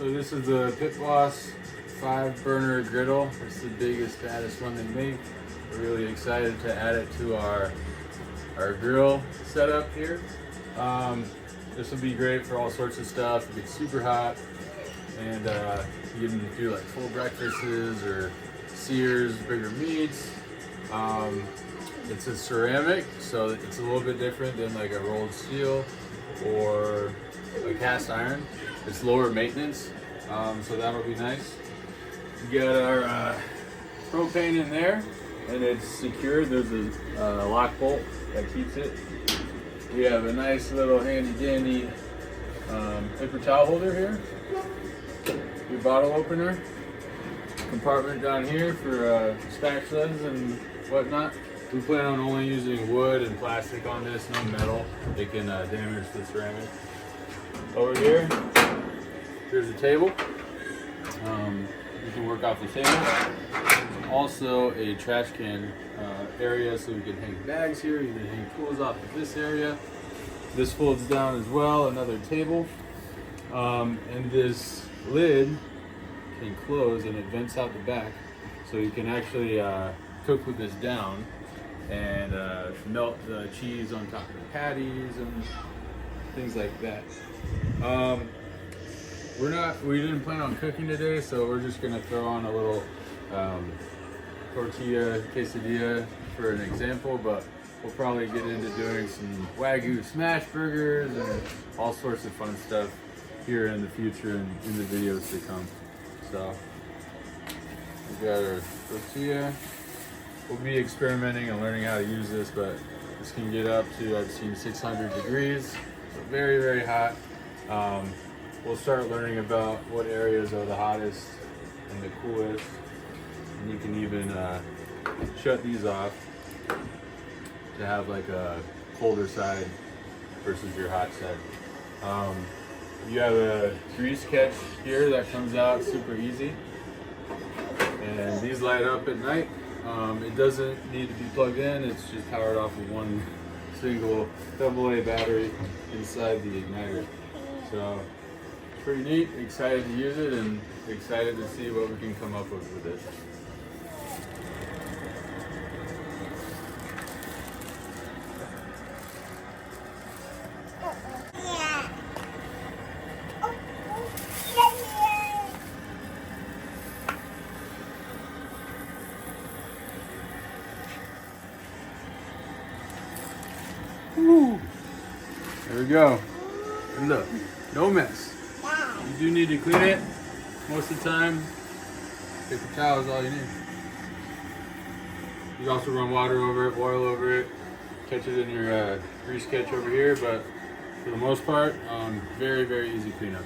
So this is the Pit Boss 5-burner griddle. It's the biggest, fattest one they make. We're really excited to add it to our grill setup here. This will be great for all sorts of stuff. It gets super hot, and you can do like full breakfasts or sears, bigger meats. It's a ceramic, so it's a little bit different than like a rolled steel or a cast iron. It's lower maintenance, so that'll be nice. We got our propane in there, and it's secured. There's a lock bolt that keeps it. We have a nice little handy dandy paper towel holder here. Your bottle opener. Compartment down here for spatulas and whatnot. We plan on only using wood and plastic on this, no metal. It can damage the ceramic. Over here, here's a table. You can work off the table. Also a trash can area, so you can hang bags here. You can hang tools off of this area. This folds down as well, another table. And this lid can close and it vents out the back. So you can actually cook with this down and melt the cheese on top of the patties and things like that. We didn't plan on cooking today, so we're just gonna throw on a little tortilla quesadilla for an example, but we'll probably get into doing some Wagyu smash burgers and all sorts of fun stuff here in the future and in the videos to come. So we got our tortilla. We'll be experimenting and learning how to use this, but this can get up to, I've seen 600 degrees, so very, very hot. We'll start learning about what areas are the hottest and the coolest. And you can even shut these off to have like a colder side versus your hot side. You have a grease catch here that comes out super easy. And these light up at night. It doesn't need to be plugged in, it's just powered off of one single AA battery inside the igniter. So it's pretty neat, excited to use it and excited to see what we can come up with it. Woo. There we go. And look, no mess. You do need to clean it most of the time. Paper towel is all you need. You can also run water over it, oil over it, catch it in your grease catch over here, but for the most part, very, very easy cleanup.